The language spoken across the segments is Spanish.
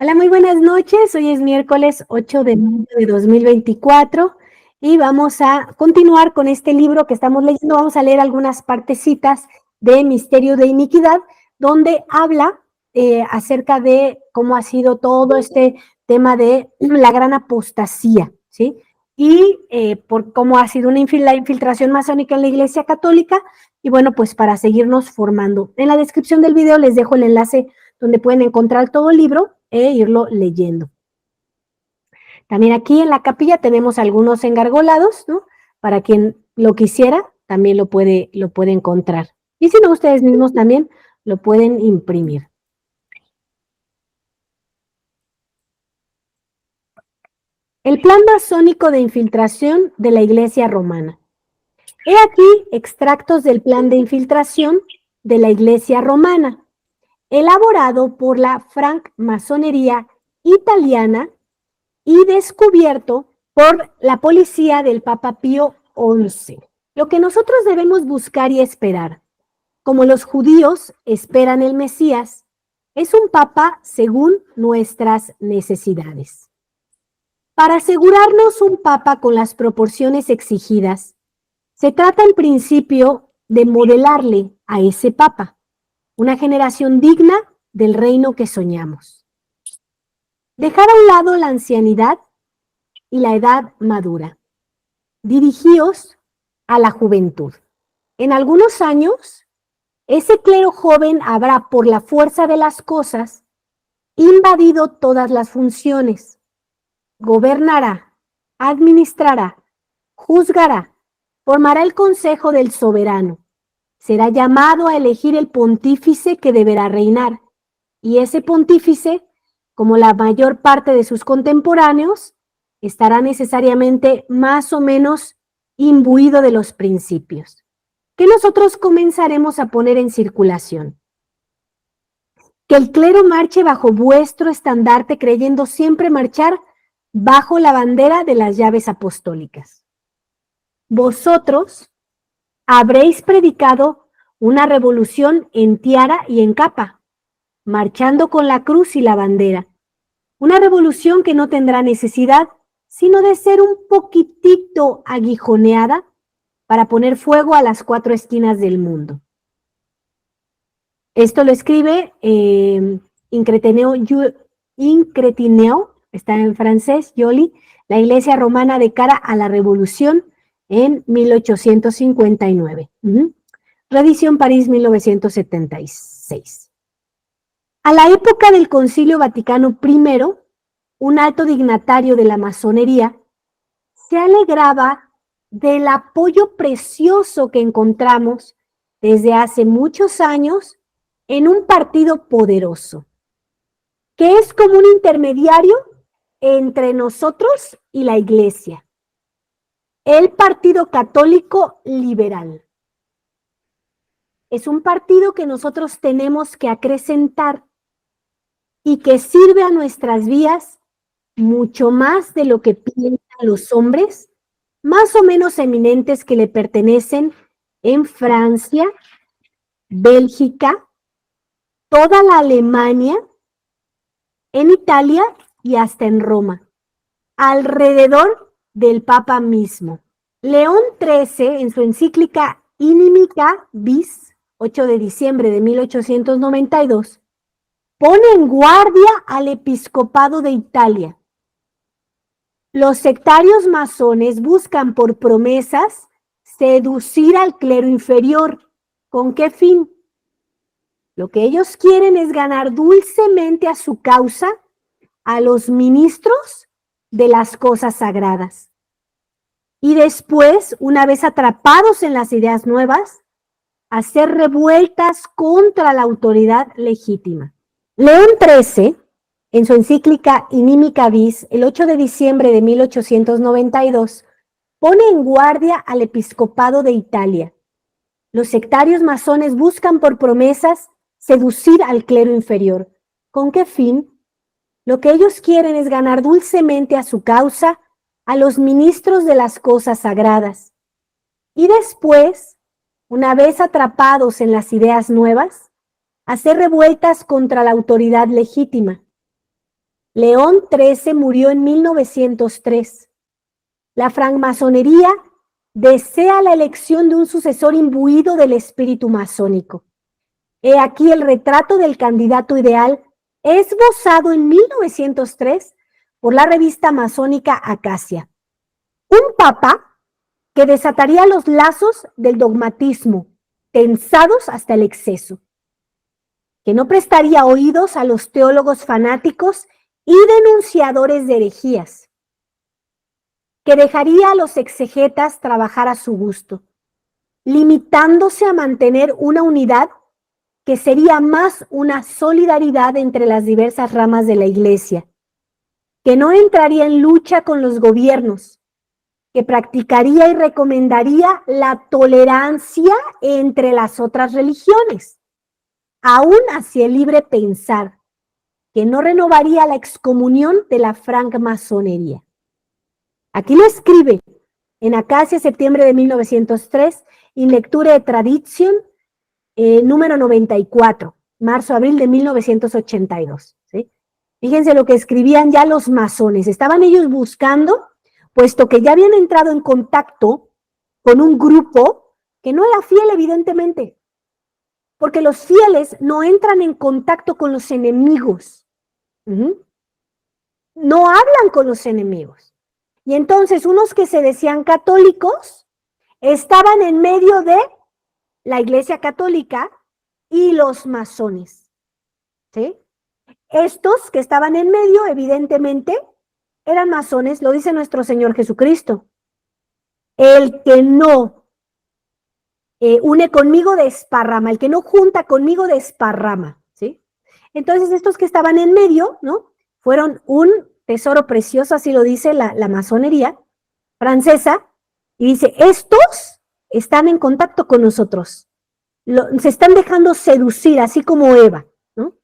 Hola, muy buenas noches. Hoy es miércoles 8 de mayo de 2024 y vamos a continuar con este libro que estamos leyendo. Vamos a leer algunas partecitas de Misterio de Iniquidad, donde habla acerca de cómo ha sido todo este tema de la gran apostasía, ¿sí? Y por cómo ha sido la infiltración masónica en la Iglesia Católica. Y bueno, pues para seguirnos formando. En la descripción del video les dejo el enlace donde pueden encontrar todo el libro e irlo leyendo. También aquí en la capilla tenemos algunos engargolados, ¿no? Para quien lo quisiera, también lo puede encontrar. Y si no, ustedes mismos también lo pueden imprimir. El plan masónico de infiltración de la Iglesia Romana. He aquí extractos del plan de infiltración de la Iglesia Romana, elaborado por la francmasonería italiana y descubierto por la policía del Papa Pío XI. Lo que nosotros debemos buscar y esperar, como los judíos esperan el Mesías, es un papa según nuestras necesidades. Para asegurarnos un papa con las proporciones exigidas, se trata en principio de modelarle a ese papa una generación digna del reino que soñamos. Dejar a un lado la ancianidad y la edad madura. Dirigíos a la juventud. En algunos años, ese clero joven habrá, por la fuerza de las cosas, invadido todas las funciones. Gobernará, administrará, juzgará, formará el consejo del soberano. Será llamado a elegir el pontífice que deberá reinar. Y ese pontífice, como la mayor parte de sus contemporáneos, estará necesariamente más o menos imbuido de los principios, que nosotros comenzaremos a poner en circulación. Que el clero marche bajo vuestro estandarte, creyendo siempre marchar bajo la bandera de las llaves apostólicas. Vosotros habréis predicado una revolución en tiara y en capa, marchando con la cruz y la bandera. Una revolución que no tendrá necesidad sino de ser un poquitito aguijoneada para poner fuego a las cuatro esquinas del mundo. Esto lo escribe Incretineo, está en francés, Joly, la Iglesia Romana de cara a la Revolución en 1859. Reedición París, 1976. A la época del Concilio Vaticano I, un alto dignatario de la masonería se alegraba del apoyo precioso que encontramos desde hace muchos años en un partido poderoso, que es como un intermediario entre nosotros y la Iglesia, el Partido Católico Liberal. Es un partido que nosotros tenemos que acrecentar y que sirve a nuestras vías mucho más de lo que piensan los hombres más o menos eminentes que le pertenecen en Francia, Bélgica, toda la Alemania, en Italia y hasta en Roma, alrededor del Papa mismo. León XIII, en su encíclica Inimica Vis, 8 de diciembre de 1892, pone en guardia al episcopado de Italia. Los sectarios masones buscan por promesas seducir al clero inferior. ¿Con qué fin? Lo que ellos quieren es ganar dulcemente a su causa a los ministros de las cosas sagradas. Y después, una vez atrapados en las ideas nuevas, hacer revueltas contra la autoridad legítima. León XIII, en su encíclica Inimica Vis, el 8 de diciembre de 1892, pone en guardia al episcopado de Italia. Los sectarios masones buscan por promesas seducir al clero inferior. ¿Con qué fin? Lo que ellos quieren es ganar dulcemente a su causa a los ministros de las cosas sagradas. Y después, una vez atrapados en las ideas nuevas, hacer revueltas contra la autoridad legítima. León XIII murió en 1903. La francmasonería desea la elección de un sucesor imbuido del espíritu masónico. He aquí el retrato del candidato ideal, esbozado en 1903 por la revista masónica Acacia. Un papa que desataría los lazos del dogmatismo, tensados hasta el exceso, que no prestaría oídos a los teólogos fanáticos y denunciadores de herejías, que dejaría a los exegetas trabajar a su gusto, limitándose a mantener una unidad que sería más una solidaridad entre las diversas ramas de la Iglesia, que no entraría en lucha con los gobiernos, que practicaría y recomendaría la tolerancia entre las otras religiones, aún hacia el libre pensar, que no renovaría la excomunión de la francmasonería. Aquí lo escribe en Acacia, septiembre de 1903, in lecture tradition, número 94, marzo-abril de 1982. ¿Sí? Fíjense lo que escribían ya los masones. Estaban ellos buscando, puesto que ya habían entrado en contacto con un grupo que no era fiel, evidentemente, porque los fieles no entran en contacto con los enemigos. No hablan con los enemigos. Y entonces unos que se decían católicos estaban en medio de la Iglesia Católica y los masones, ¿sí? Estos que estaban en medio, evidentemente, eran masones, lo dice nuestro Señor Jesucristo. El que no une conmigo desparrama, el que no junta conmigo desparrama, ¿sí? Entonces estos que estaban en medio, ¿no? Fueron un tesoro precioso, así lo dice la masonería francesa, y dice, estos están en contacto con nosotros, se están dejando seducir, así como Eva, ¿no?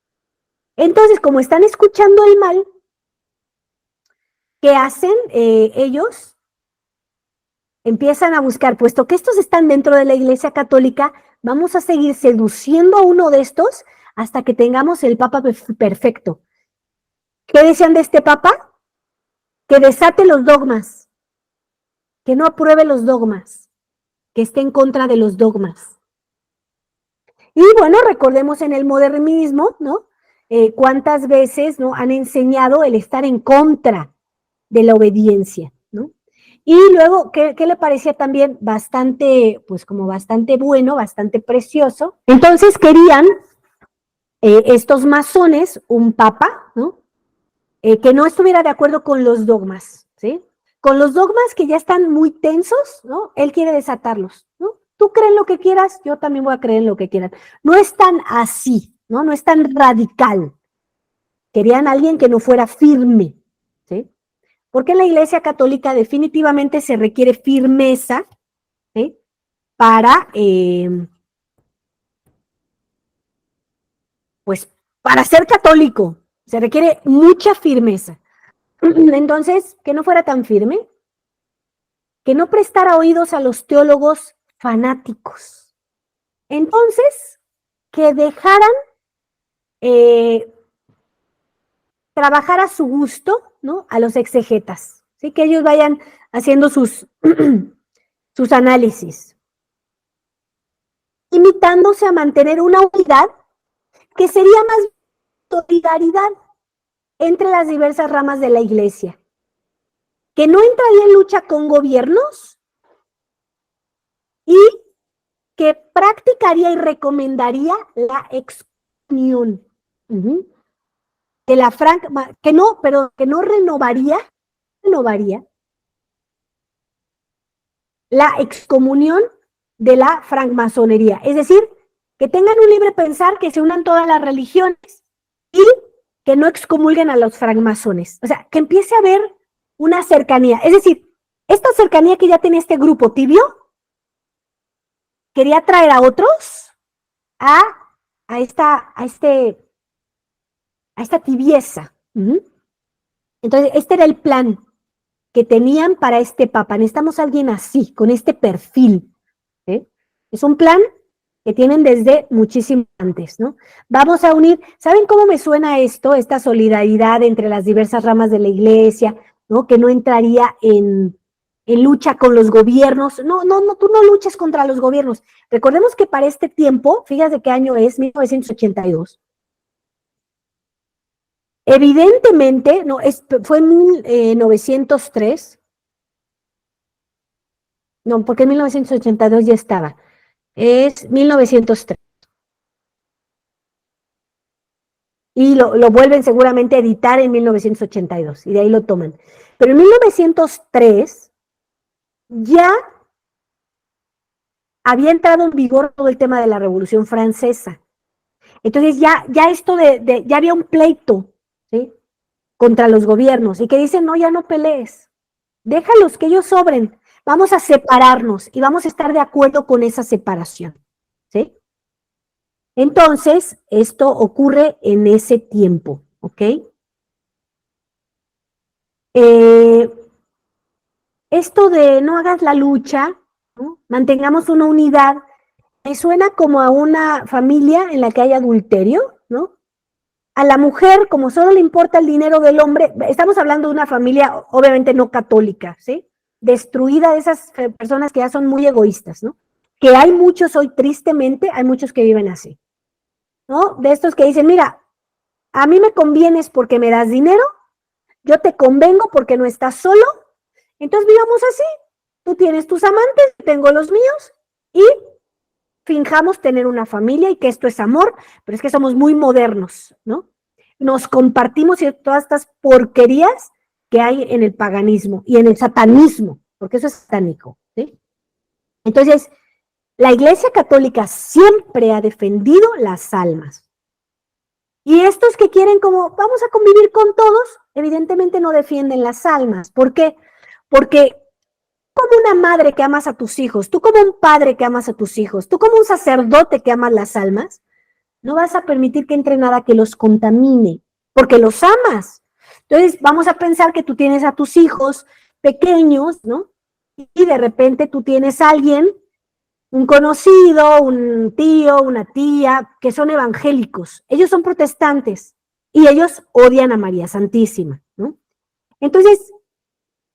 Entonces, como están escuchando el mal, ¿qué hacen ellos? Empiezan a buscar, puesto que estos están dentro de la Iglesia Católica, vamos a seguir seduciendo a uno de estos hasta que tengamos el Papa perfecto. ¿Qué decían de este Papa? Que desate los dogmas, que no apruebe los dogmas, que esté en contra de los dogmas. Y bueno, recordemos en el modernismo, ¿no? Cuántas veces, ¿no?, han enseñado el estar en contra de la obediencia, ¿no? Y luego, ¿qué le parecía también? Bastante, pues como bastante bueno, bastante precioso. Entonces querían estos masones un papa, ¿no? Que no estuviera de acuerdo con los dogmas, ¿sí? Con los dogmas que ya están muy tensos, ¿no? Él quiere desatarlos, ¿no? Tú crees lo que quieras, yo también voy a creer en lo que quieran. No es tan así, ¿no? No es tan radical. Querían a alguien que no fuera firme, ¿sí? Porque en la Iglesia Católica definitivamente se requiere firmeza, ¿sí? Para, pues, para ser católico, se requiere mucha firmeza. Entonces, que no fuera tan firme, que no prestara oídos a los teólogos fanáticos. Entonces, que dejaran trabajar a su gusto, ¿no?, a los exegetas, ¿sí? Que ellos vayan haciendo sus, sus análisis, limitándose a mantener una unidad que sería más solidaridad entre las diversas ramas de la Iglesia, que no entraría en lucha con gobiernos y que practicaría y recomendaría la excomunión. Que la que no, pero que no renovaría la excomunión de la francmasonería. Es decir, que tengan un libre pensar, que se unan todas las religiones y que no excomulguen a los francmasones. O sea, que empiece a haber una cercanía. Es decir, esta cercanía que ya tenía este grupo tibio, quería traer a otros a esta tibieza. Entonces, este era el plan que tenían para este papa. Necesitamos a alguien así, con este perfil. ¿Sí? Es un plan que tienen desde muchísimo antes, ¿no? Vamos a unir, ¿saben cómo me suena esto? Esta solidaridad entre las diversas ramas de la iglesia, ¿no? Que no entraría en lucha con los gobiernos. No, no, no, tú no luches contra los gobiernos. Recordemos que para este tiempo, fíjate qué año es, 1982. Evidentemente, no, fue en 1903, no, porque en 1982 ya estaba, es 1903. Y lo vuelven seguramente a editar en 1982, y de ahí lo toman. Pero en 1903 ya había entrado en vigor todo el tema de la Revolución Francesa. Entonces ya esto ya había un pleito, ¿sí? Contra los gobiernos, y que dicen, no, ya no pelees, déjalos que ellos sobren, vamos a separarnos y vamos a estar de acuerdo con esa separación, ¿sí? Entonces, esto ocurre en ese tiempo, ¿ok? Esto de no hagas la lucha, ¿no? Mantengamos una unidad, me suena como a una familia en la que hay adulterio, ¿no? A la mujer, como solo le importa el dinero del hombre, estamos hablando de una familia obviamente no católica, ¿sí? Destruida de esas personas que ya son muy egoístas, ¿no? Que hay muchos hoy, tristemente, hay muchos que viven así, ¿no? De estos que dicen, mira, a mí me convienes porque me das dinero, yo te convengo porque no estás solo, entonces vivamos así. Tú tienes tus amantes, tengo los míos, y finjamos tener una familia y que esto es amor, pero es que somos muy modernos, ¿no? Nos compartimos todas estas porquerías que hay en el paganismo y en el satanismo, porque eso es satánico, ¿sí? Entonces, la Iglesia Católica siempre ha defendido las almas. Y estos que quieren como, vamos a convivir con todos, evidentemente no defienden las almas. ¿Por qué? Porque como una madre que amas a tus hijos, tú como un padre que amas a tus hijos, tú como un sacerdote que amas las almas, no vas a permitir que entre nada que los contamine, porque los amas. Entonces, vamos a pensar que tú tienes a tus hijos pequeños, ¿no? Y de repente tú tienes a alguien, un conocido, un tío, una tía, que son evangélicos. Ellos son protestantes y ellos odian a María Santísima, ¿no? Entonces,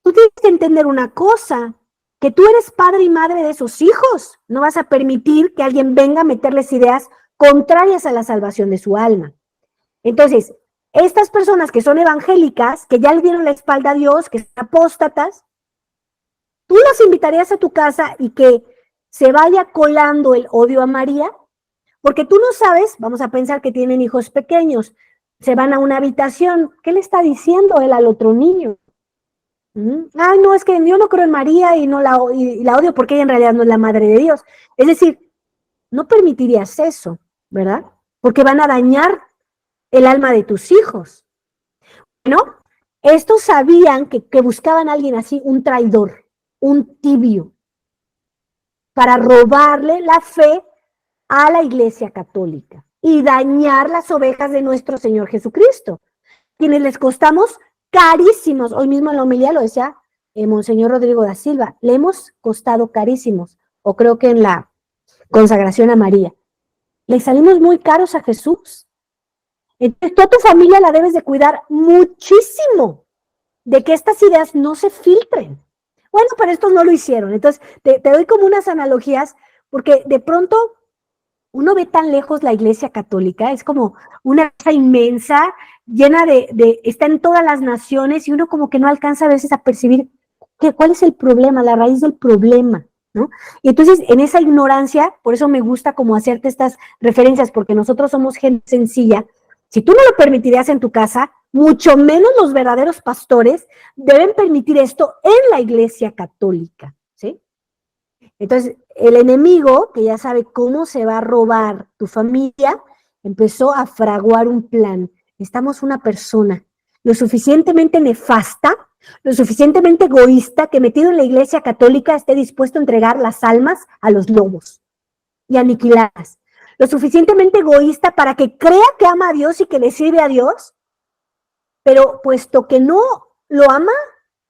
tú tienes que entender una cosa, que tú eres padre y madre de esos hijos. No vas a permitir que alguien venga a meterles ideas contrarias a la salvación de su alma. Entonces, estas personas que son evangélicas, que ya le dieron la espalda a Dios, que son apóstatas, tú las invitarías a tu casa y que se vaya colando el odio a María, porque tú no sabes, vamos a pensar que tienen hijos pequeños, se van a una habitación, ¿qué le está diciendo él al otro niño? Ay, no, es que yo no creo en María y no la odio porque ella en realidad no es la madre de Dios. Es decir, no permitirías eso, ¿verdad? Porque van a dañar el alma de tus hijos. Bueno, estos sabían que buscaban a alguien así, un traidor, un tibio, para robarle la fe a la Iglesia Católica y dañar las ovejas de nuestro Señor Jesucristo, quienes les costamos carísimos. Hoy mismo en la homilía lo decía Monseñor Rodrigo da Silva, le hemos costado carísimos, o creo que en la consagración a María. Le salimos muy caros a Jesús. Entonces, toda tu familia la debes de cuidar muchísimo de que estas ideas no se filtren. Bueno, pero estos no lo hicieron. Entonces, te doy como unas analogías, porque de pronto uno ve tan lejos la Iglesia Católica, es como una cosa inmensa, llena está en todas las naciones, y uno como que no alcanza a veces a percibir cuál es el problema, la raíz del problema, ¿no? Y entonces, en esa ignorancia, por eso me gusta como hacerte estas referencias, porque nosotros somos gente sencilla. Si tú no lo permitirías en tu casa, mucho menos los verdaderos pastores deben permitir esto en la Iglesia Católica, ¿sí? Entonces, el enemigo, que ya sabe cómo se va a robar tu familia, empezó a fraguar un plan. Necesitamos una persona lo suficientemente nefasta, lo suficientemente egoísta, que metido en la Iglesia Católica esté dispuesto a entregar las almas a los lobos y aniquilarlas. Lo suficientemente egoísta para que crea que ama a Dios y que le sirve a Dios, pero puesto que no lo ama,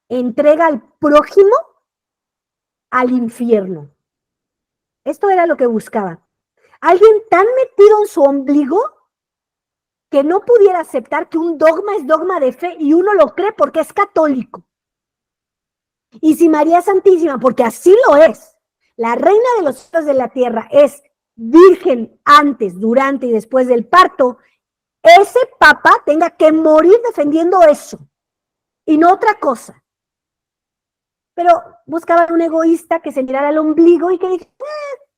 entrega al prójimo al infierno. Esto era lo que buscaba. Alguien tan metido en su ombligo que no pudiera aceptar que un dogma es dogma de fe y uno lo cree porque es católico. Y si María Santísima, porque así lo es, la reina de los cielos de la tierra, es virgen antes, durante y después del parto, ese papa tenga que morir defendiendo eso y no otra cosa. Pero buscaban un egoísta que se mirara al ombligo y que dijera,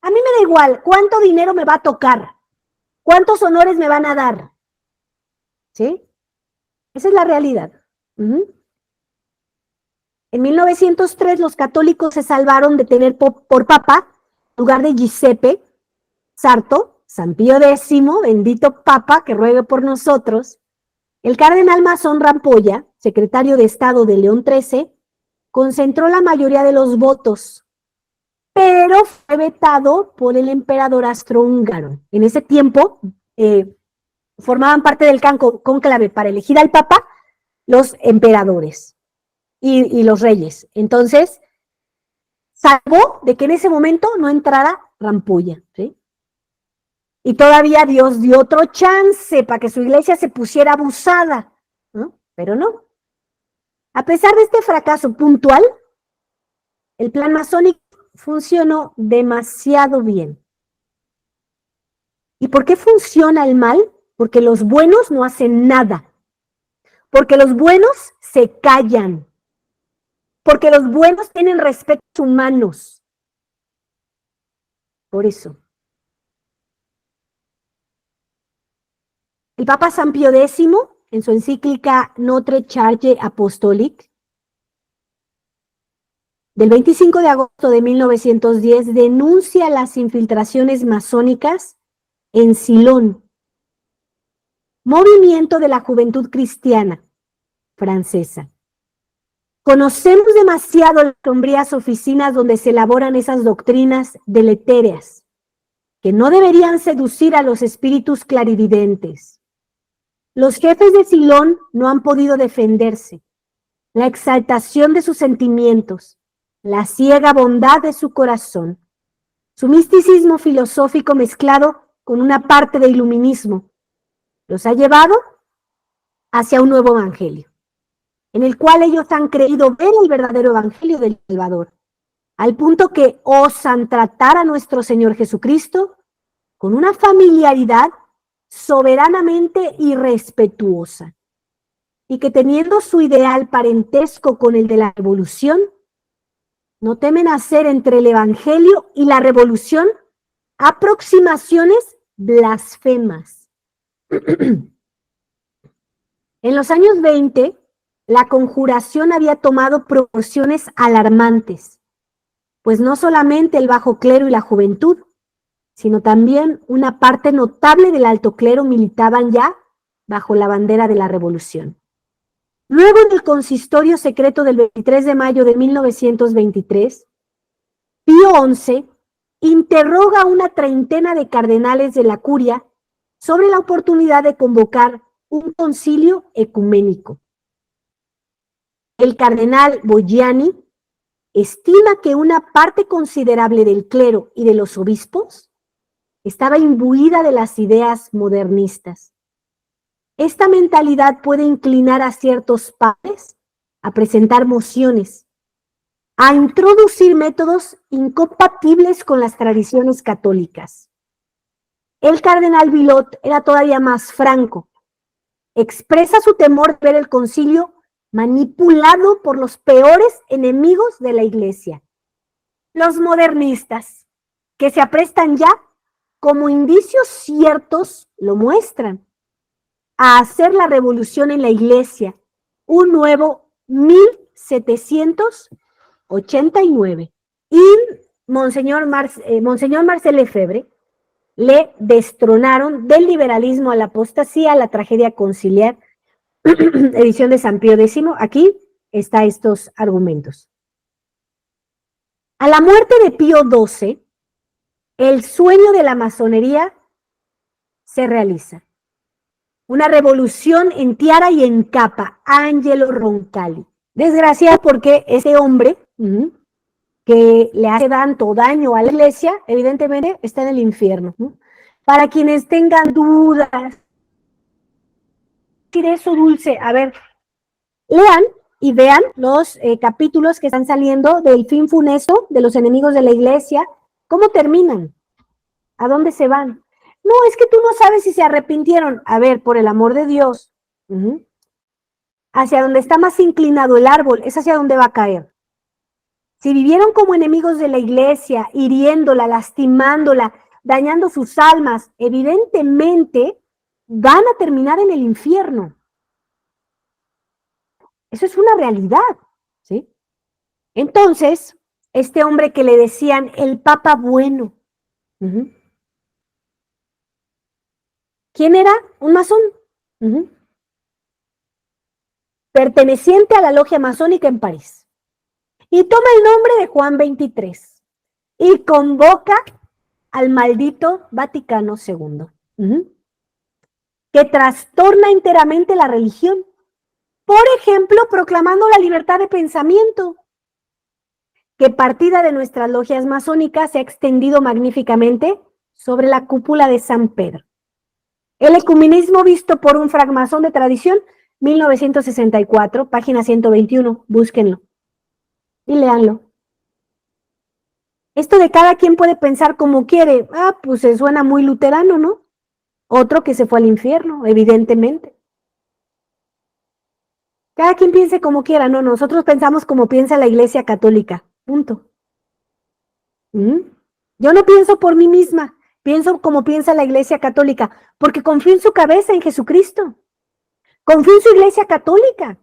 a mí me da igual, ¿cuánto dinero me va a tocar? ¿Cuántos honores me van a dar? ¿Sí? Esa es la realidad. En 1903 los católicos se salvaron de tener por papa, en lugar de Giuseppe Sarto, San Pío X, bendito papa que ruegue por nosotros, el cardenal Masón Rampolla, secretario de Estado de León XIII, concentró la mayoría de los votos, pero fue vetado por el emperador austrohúngaro. En ese tiempo formaban parte del cónclave para elegir al papa los emperadores y los reyes. Entonces, salvó de que en ese momento no entrara Rampolla, ¿sí? Y todavía Dios dio otro chance para que su iglesia se pusiera abusada, ¿no? Pero no. A pesar de este fracaso puntual, el plan masónico funcionó demasiado bien. ¿Y por qué funciona el mal? Porque los buenos no hacen nada. Porque los buenos se callan. Porque los buenos tienen respetos humanos. Por eso. El Papa San Pío X, en su encíclica Notre Charge Apostolique, del 25 de agosto de 1910, denuncia las infiltraciones masónicas en Silón, movimiento de la juventud cristiana francesa. Conocemos demasiado las sombrías oficinas donde se elaboran esas doctrinas deletéreas, que no deberían seducir a los espíritus clarividentes. Los jefes de Silón no han podido defenderse. La exaltación de sus sentimientos, la ciega bondad de su corazón, su misticismo filosófico mezclado con una parte de iluminismo, los ha llevado hacia un nuevo evangelio, en el cual ellos han creído ver el verdadero evangelio del Salvador, al punto que osan tratar a nuestro Señor Jesucristo con una familiaridad soberanamente irrespetuosa, y que teniendo su ideal parentesco con el de la revolución, no temen hacer entre el evangelio y la revolución aproximaciones blasfemas. En los años 20, la conjuración había tomado proporciones alarmantes, pues no solamente el bajo clero y la juventud, sino también una parte notable del alto clero militaban ya bajo la bandera de la revolución. Luego, en el consistorio secreto del 23 de mayo de 1923, Pío XI interroga a una treintena de cardenales de la curia sobre la oportunidad de convocar un concilio ecuménico. El cardenal Bogiani estima que una parte considerable del clero y de los obispos estaba imbuida de las ideas modernistas. Esta mentalidad puede inclinar a ciertos padres a presentar mociones, a introducir métodos incompatibles con las tradiciones católicas. El cardenal Villot era todavía más franco. Expresa su temor de ver el concilio manipulado por los peores enemigos de la Iglesia, los modernistas, que se aprestan ya, como indicios ciertos lo muestran, a hacer la revolución en la Iglesia, un nuevo 1789. Y Monseñor Marcel Lefebvre le destronaron del liberalismo a la apostasía, a la tragedia conciliar, edición de San Pío X. Aquí están estos argumentos. A la muerte de Pío XII, el sueño de la masonería se realiza. Una revolución en tiara y en capa, Angelo Roncalli. Desgracia porque ese hombre que le hace tanto daño a la iglesia, evidentemente está en el infierno, ¿no? Para quienes tengan dudas. ¿Qué eso, Dulce? A ver, lean y vean los capítulos que están saliendo del fin funesto de los enemigos de la iglesia. ¿Cómo terminan? ¿A dónde se van? No, es que tú no sabes si se arrepintieron. A ver, por el amor de Dios. Hacia donde está más inclinado el árbol, es hacia donde va a caer. Si vivieron como enemigos de la iglesia, hiriéndola, lastimándola, dañando sus almas, evidentemente van a terminar en el infierno. Eso es una realidad, ¿sí? Entonces, este hombre que le decían el Papa Bueno, ¿quién era? Un masón. Perteneciente a la logia masónica en París. Y toma el nombre de Juan XXIII y convoca al maldito Vaticano II, que trastorna enteramente la religión. Por ejemplo, proclamando la libertad de pensamiento, que partida de nuestras logias masónicas se ha extendido magníficamente sobre la cúpula de San Pedro. El ecumenismo visto por un francmasón de tradición, 1964, página 121, búsquenlo y léanlo. Esto de cada quien puede pensar como quiere, pues se suena muy luterano, ¿no? Otro que se fue al infierno, evidentemente. Cada quien piense como quiera, no, nosotros pensamos como piensa la Iglesia Católica, punto. Yo no pienso por mí misma, pienso como piensa la Iglesia Católica, porque confío en su cabeza, en Jesucristo. Confío en su Iglesia Católica,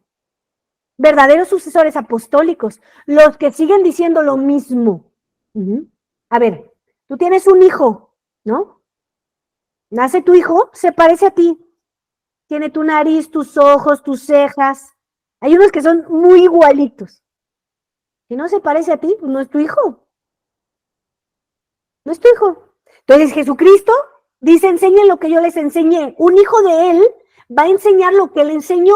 verdaderos sucesores apostólicos, los que siguen diciendo lo mismo. A ver, tú tienes un hijo, ¿no? Nace tu hijo, se parece a ti. Tiene tu nariz, tus ojos, tus cejas. Hay unos que son muy igualitos. Si no se parece a ti, pues no es tu hijo. No es tu hijo. Entonces Jesucristo dice, enseñen lo que yo les enseñé. Un hijo de él va a enseñar lo que él enseñó.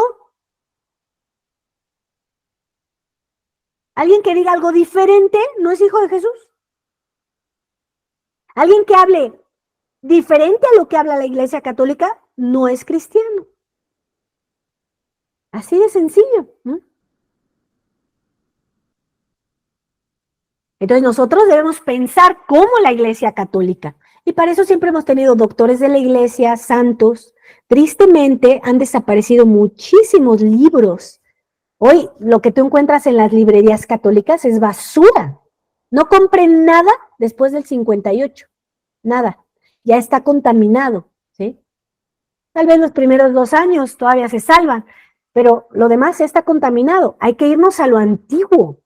Alguien que diga algo diferente no es hijo de Jesús. Alguien que hable diferente a lo que habla la Iglesia Católica no es cristiano. Así de sencillo, ¿no? Entonces nosotros debemos pensar como la Iglesia Católica. Y para eso siempre hemos tenido doctores de la Iglesia, santos. Tristemente han desaparecido muchísimos libros. Hoy lo que tú encuentras en las librerías católicas es basura. No compren nada después del 58. Nada. Ya está contaminado, ¿sí? Tal vez los primeros 2 años todavía se salvan, pero lo demás está contaminado. Hay que irnos a lo antiguo.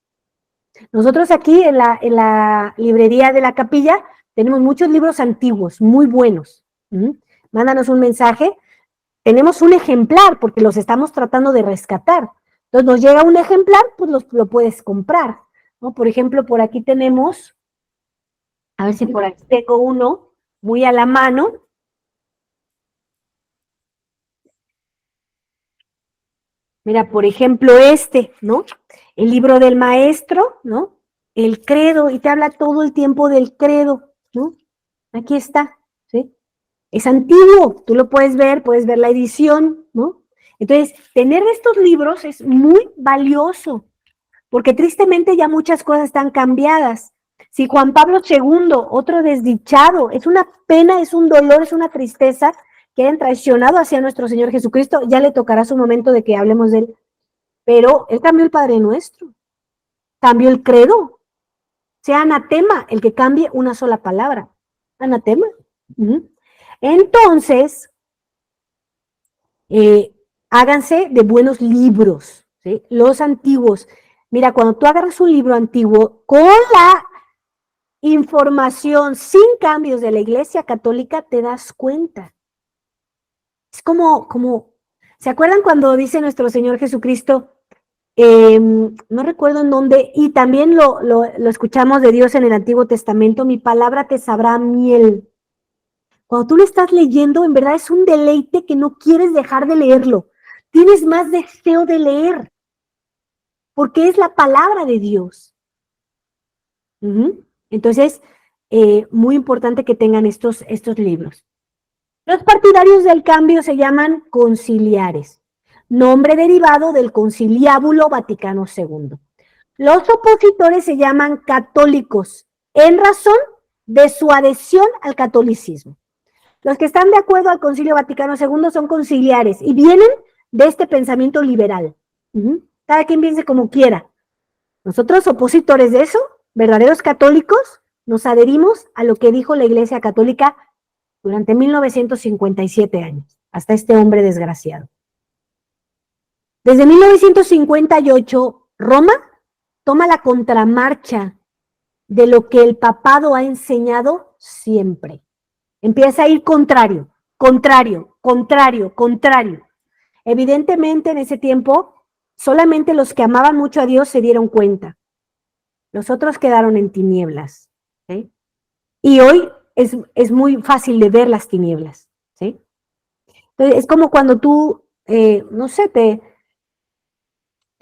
Nosotros aquí en la librería de la capilla tenemos muchos libros antiguos, muy buenos. Mándanos un mensaje. Tenemos un ejemplar porque los estamos tratando de rescatar. Entonces nos llega un ejemplar, pues lo puedes comprar, ¿no? Por ejemplo, por aquí tenemos, a ver si por aquí tengo uno muy a la mano. Mira, por ejemplo, ¿no? El libro del maestro, ¿no? El credo, y te habla todo el tiempo del credo, ¿no? Aquí está, ¿sí? Es antiguo, tú lo puedes ver la edición, ¿no? Entonces, tener estos libros es muy valioso, porque tristemente ya muchas cosas están cambiadas. Si Juan Pablo II, otro desdichado, es una pena, es un dolor, es una tristeza que hayan traicionado hacia nuestro Señor Jesucristo, ya le tocará su momento de que hablemos de él. Pero él cambió el Padre Nuestro, cambió el credo, sea anatema el que cambie una sola palabra, anatema. Entonces, háganse de buenos libros, ¿sí? Los antiguos. Mira, cuando tú agarras un libro antiguo con la información sin cambios de la Iglesia Católica, te das cuenta. Es como, ¿se acuerdan cuando dice nuestro Señor Jesucristo? No recuerdo en dónde, y también lo escuchamos de Dios en el Antiguo Testamento, mi palabra te sabrá miel. Cuando tú lo estás leyendo, en verdad es un deleite que no quieres dejar de leerlo. Tienes más deseo de leer, porque es la palabra de Dios. Entonces, muy importante que tengan estos libros. Los partidarios del cambio se llaman conciliares, nombre derivado del Conciliábulo Vaticano II. Los opositores se llaman católicos, en razón de su adhesión al catolicismo. Los que están de acuerdo al Concilio Vaticano II son conciliares y vienen de este pensamiento liberal. Cada quien piense como quiera. Nosotros, opositores de eso, verdaderos católicos, nos adherimos a lo que dijo la Iglesia Católica durante 1957 años, hasta este hombre desgraciado. Desde 1958, Roma toma la contramarcha de lo que el papado ha enseñado siempre. Empieza a ir contrario, contrario, contrario, contrario. Evidentemente, en ese tiempo, solamente los que amaban mucho a Dios se dieron cuenta. Los otros quedaron en tinieblas. ¿Sí? Y hoy es muy fácil de ver las tinieblas. ¿Sí? Entonces, es como cuando tú, no sé, te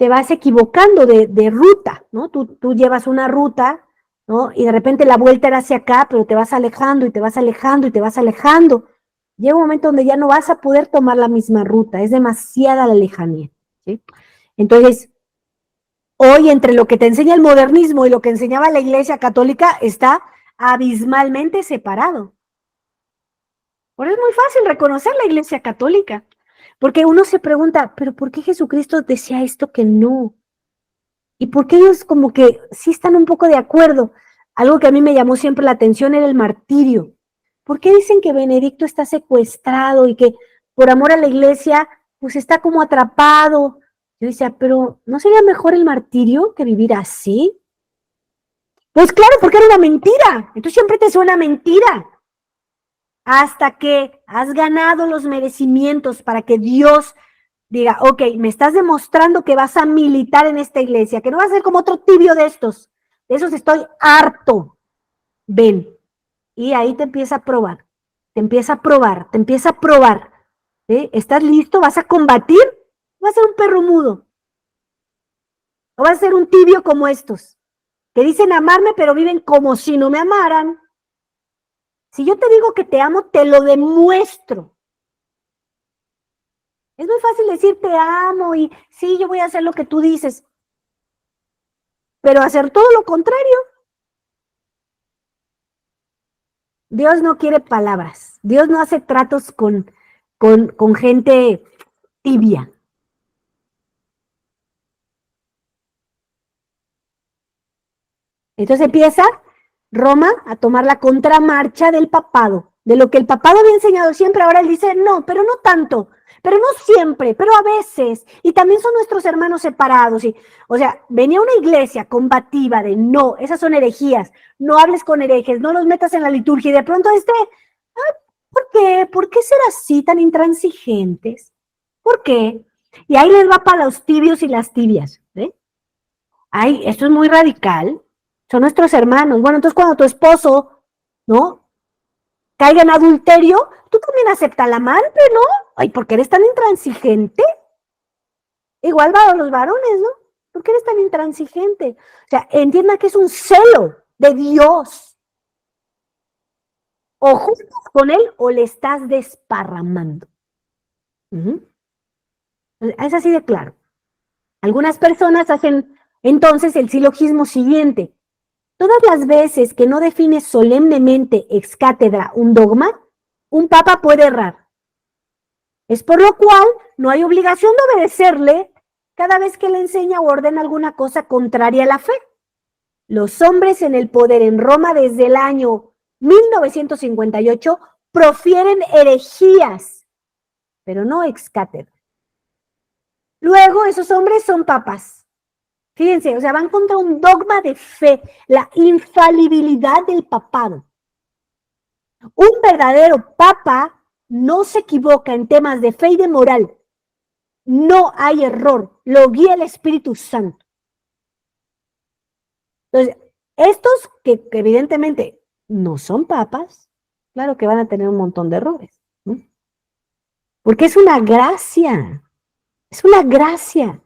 vas equivocando de ruta, ¿no? Tú llevas una ruta, ¿no? Y de repente la vuelta era hacia acá, pero te vas alejando y te vas alejando y te vas alejando. Llega un momento donde ya no vas a poder tomar la misma ruta, es demasiada la lejanía, ¿sí? Entonces, hoy entre lo que te enseña el modernismo y lo que enseñaba la Iglesia Católica está abismalmente separado. Por eso es muy fácil reconocer la Iglesia Católica, porque uno se pregunta, ¿pero por qué Jesucristo decía esto que no? ¿Y por qué ellos como que sí están un poco de acuerdo? Algo que a mí me llamó siempre la atención era el martirio. ¿Por qué dicen que Benedicto está secuestrado y que por amor a la iglesia pues está como atrapado? Yo decía, pero ¿no sería mejor el martirio que vivir así? Pues claro, porque era una mentira. Entonces siempre te suena mentira. Hasta que has ganado los merecimientos para que Dios diga, ok, me estás demostrando que vas a militar en esta iglesia, que no vas a ser como otro tibio de estos. De esos estoy harto. Ven. Y ahí te empieza a probar. Te empieza a probar, te empieza a probar. ¿Sí? ¿Estás listo? ¿Vas a combatir? ¿Vas a ser un perro mudo? ¿O vas a ser un tibio como estos? Que dicen amarme, pero viven como si no me amaran. Si yo te digo que te amo, te lo demuestro. Es muy fácil decir te amo y sí, yo voy a hacer lo que tú dices, pero hacer todo lo contrario. Dios no quiere palabras. Dios no hace tratos con gente tibia. Entonces empieza Roma a tomar la contramarcha del papado, de lo que el papado había enseñado siempre. Ahora él dice, no, pero no tanto, pero no siempre, pero a veces. Y también son nuestros hermanos separados. Y, o sea, venía una iglesia combativa de no, esas son herejías, no hables con herejes, no los metas en la liturgia. Y de pronto ¿por qué? ¿Por qué ser así tan intransigentes? ¿Por qué? Y ahí les va para los tibios y las tibias. ¿Eh? Ay, esto es muy radical. Son nuestros hermanos. Bueno, entonces cuando tu esposo, ¿no? Caiga en adulterio, tú también aceptas al amante, ¿no? Ay, ¿por qué eres tan intransigente? Igual va a los varones, ¿no? ¿Por qué eres tan intransigente? O sea, entienda que es un celo de Dios. O juntas con él o le estás desparramando. Es así de claro. Algunas personas hacen entonces el silogismo siguiente. Todas las veces que no define solemnemente ex cátedra un dogma, un papa puede errar. Es por lo cual no hay obligación de obedecerle cada vez que le enseña o ordena alguna cosa contraria a la fe. Los hombres en el poder en Roma desde el año 1958 profieren herejías, pero no ex cátedra. Luego esos hombres son papas. Fíjense, o sea, van contra un dogma de fe, la infalibilidad del papado. Un verdadero papa no se equivoca en temas de fe y de moral. No hay error, lo guía el Espíritu Santo. Entonces, estos que evidentemente no son papas, claro que van a tener un montón de errores, ¿no? Porque es una gracia, es una gracia.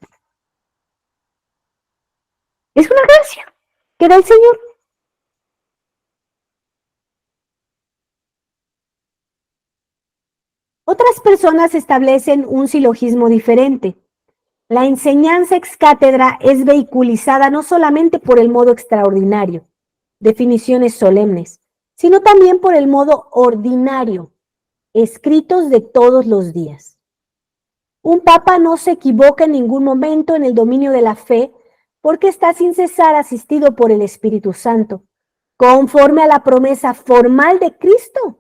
Es una gracia que da el Señor. Entonces, estos que evidentemente no son papas, claro que van a tener un montón de errores, ¿no? Porque es una gracia, es una gracia. Es una gracia que da el Señor. Entonces, Otras personas establecen un silogismo diferente. La enseñanza ex cátedra es vehiculizada no solamente por el modo extraordinario, definiciones solemnes, sino también por el modo ordinario, escritos de todos los días. Un papa no se equivoca en ningún momento en el dominio de la fe porque está sin cesar asistido por el Espíritu Santo, conforme a la promesa formal de Cristo.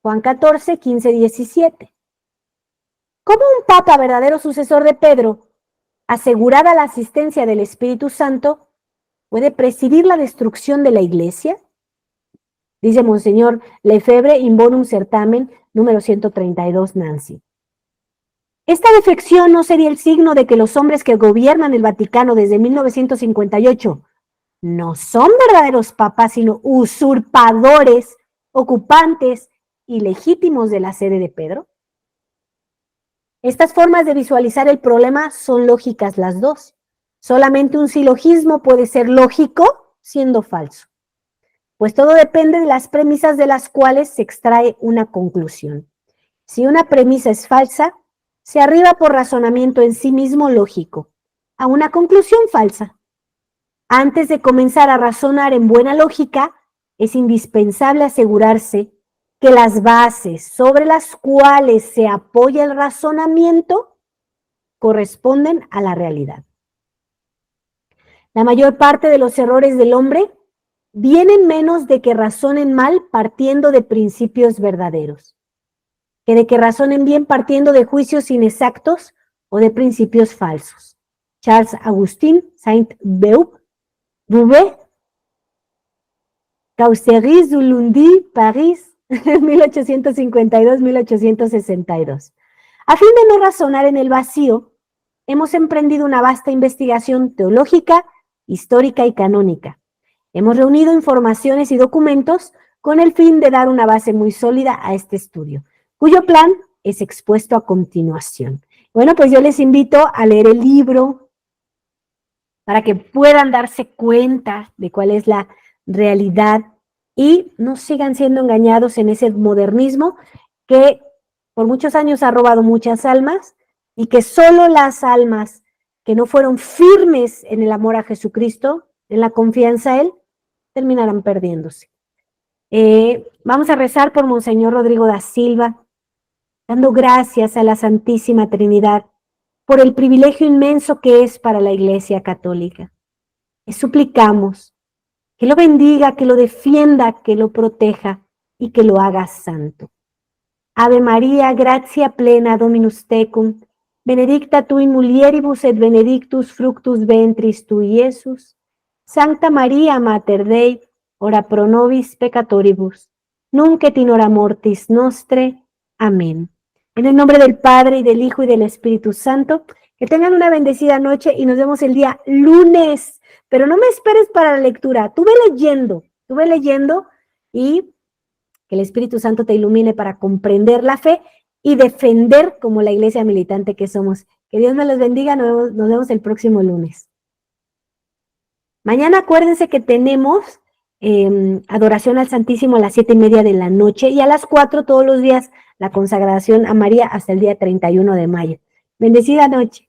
Juan 14, 15, 17. ¿Cómo un papa verdadero sucesor de Pedro, asegurada la asistencia del Espíritu Santo, puede presidir la destrucción de la Iglesia? Dice Monseñor Lefebvre in Bonum Certamen, número 132, Nancy. Esta defección no sería el signo de que los hombres que gobiernan el Vaticano desde 1958 no son verdaderos papas, sino usurpadores, ocupantes ilegítimos de la sede de Pedro. Estas formas de visualizar el problema son lógicas las dos. Solamente un silogismo puede ser lógico siendo falso, pues todo depende de las premisas de las cuales se extrae una conclusión. Si una premisa es falsa, se arriba por razonamiento en sí mismo lógico a una conclusión falsa. Antes de comenzar a razonar en buena lógica, es indispensable asegurarse que las bases sobre las cuales se apoya el razonamiento corresponden a la realidad. La mayor parte de los errores del hombre vienen menos de que razonen mal partiendo de principios verdaderos, que de que razonen bien partiendo de juicios inexactos o de principios falsos. Charles Augustin Saint-Beuve, Causeries du Lundi, París, 1852-1862. A fin de no razonar en el vacío, hemos emprendido una vasta investigación teológica, histórica y canónica. Hemos reunido informaciones y documentos con el fin de dar una base muy sólida a este estudio, cuyo plan es expuesto a continuación. Bueno, pues yo les invito a leer el libro para que puedan darse cuenta de cuál es la realidad y no sigan siendo engañados en ese modernismo que por muchos años ha robado muchas almas y que solo las almas que no fueron firmes en el amor a Jesucristo, en la confianza a Él, terminarán perdiéndose. Vamos a rezar por Monseñor Rodrigo da Silva, dando gracias a la Santísima Trinidad por el privilegio inmenso que es para la Iglesia Católica. Le suplicamos que lo bendiga, que lo defienda, que lo proteja y que lo haga santo. Ave María, gratia plena, Dominus tecum, benedicta tu in mulieribus et benedictus fructus ventris tui, Iesus. Sancta María, Mater Dei, ora pro nobis peccatoribus, nunc et in hora mortis nostre. Amén. En el nombre del Padre, y del Hijo, y del Espíritu Santo, que tengan una bendecida noche y nos vemos el día lunes. Pero no me esperes para la lectura, tú ve leyendo y que el Espíritu Santo te ilumine para comprender la fe y defender como la iglesia militante que somos. Que Dios me los bendiga, nos vemos el próximo lunes. Mañana acuérdense que tenemos adoración al Santísimo a las 7:30 de la noche y a las 4 todos los días la consagración a María hasta el día 31 de mayo. Bendecida noche.